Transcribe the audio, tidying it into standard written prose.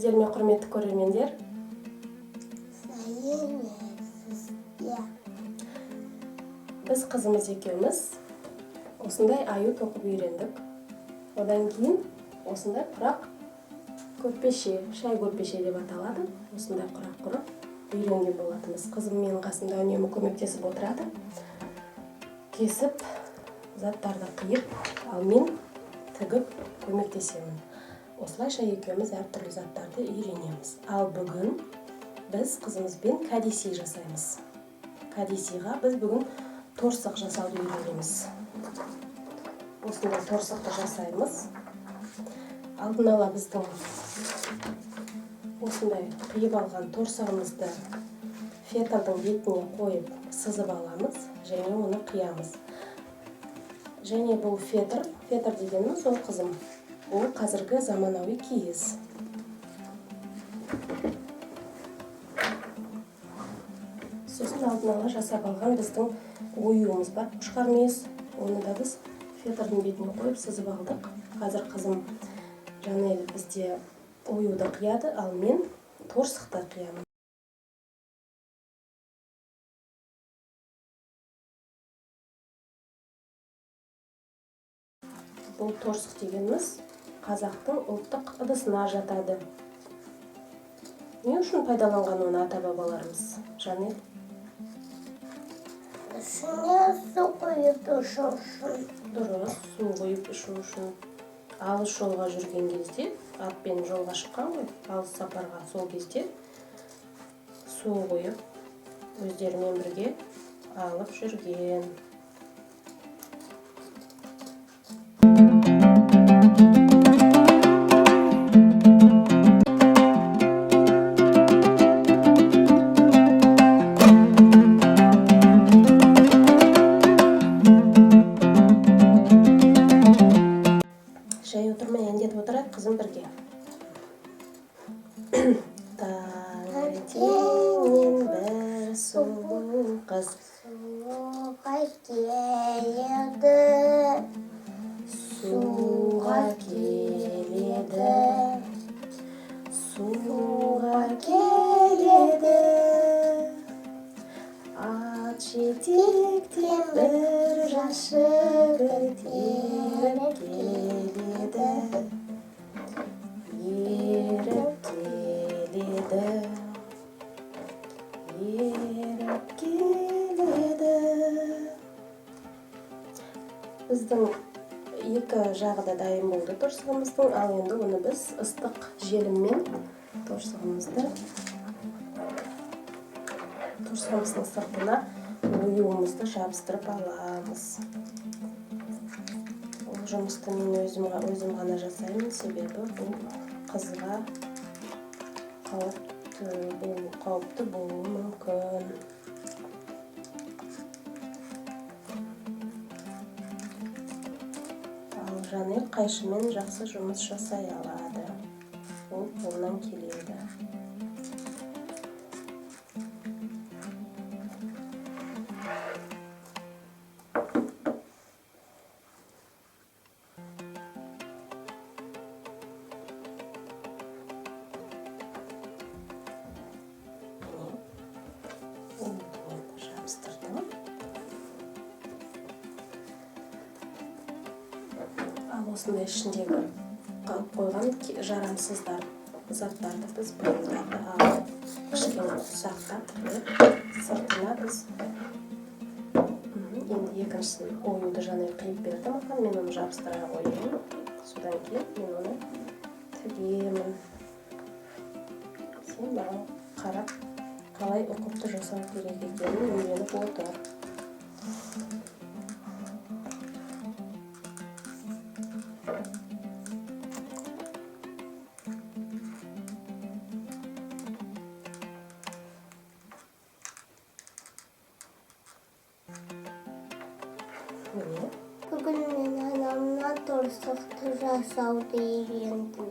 Сіздер ме, құрметті көрермендер? Біз қызымыз екеуміз осындай аю тоқып үйрендік. Одан кейін осындай құрақ көрпеше, шай көрпеше деп аталады. Осындай құрақ құрып үйренген болатынбыз. Қызым менің қасымда үнемі көмектесіп отырады. Кесіп, заттарды қиып, ал мен тігіп көмектесемін. Осылайша екеуміз әртүрлі заттарды үйренеміз. Ал бүгін біз қызымызбен кәдесый жасаймыз. Кәдесыйға біз бүгін торсық жасауды үйренеміз. Осындай торсықты жасаймыз. Алдын ала біздің осындай қиып алған торсығымызды фетрдің бетіне қойып сызып аламыз және оны қиямыз. Және бұл фетр дегеніміз ол қызым. Ол қазіргі заманауи киіз. Сосын алдын ала жасап алған біздің оюымыз бар, пұшқар мүйіз. Оны да біз фетрдің бетіне қойып сызып алдық. Қазір қызым Жанель бізде оюды қияды, ал мен торсықты қиямын. Бұл торсық дегеніміз қазақтың ұлттық ыдысына жатады. Не үшін пайдаланған оны ата-бабаларымыз, Жанель? Су құйып ішу үшін. Дұрыс, су құйып ішу үшін. Алыс жолға жүрген кезде, атпен жолға шыққан ғой, алыс сапарға, сол кезде су құйып, өздерімен бірге алып жүрген. Жай отырмай әндетіп отырайық, қызым бірге. Таңертеңнен бір сұлу қыз Суға келеді. суға келеді. Суға келеді. Ат жетектен бір жас жігіт еріп келеді. Еріп келеді. Еріп келеді. Біздің екі жағы да дайын болды торсығымыздың, ал енді оны біз ыстық желіммен торсығымыздың сыртына оюымызды жабыстырып аламыз. Ол жұмысты мен өзім ғана жасаймын, себебі бұл қызға қауіпті болуы мүмкін. Ал Жанель қайшымен жақсы жұмыс жасай алады. Ол қолынан келеді. Жабыстырдым. Ал осындай ішіндегі қалып қойған жарамсыздар заттарды біз бұйымдарды алып, кішкене ұсақтап, сыртына біз енді екіншісін оюды Жанель қиып берді маған, мен оны жабыстыра қоямын. Содан кейін мен оны тігемін. Сен маған қарап, қалай ұқыпты жасау керек екенін үйреніп отыр. Бүгін мен анамнан торсықты жасауды үйрендім.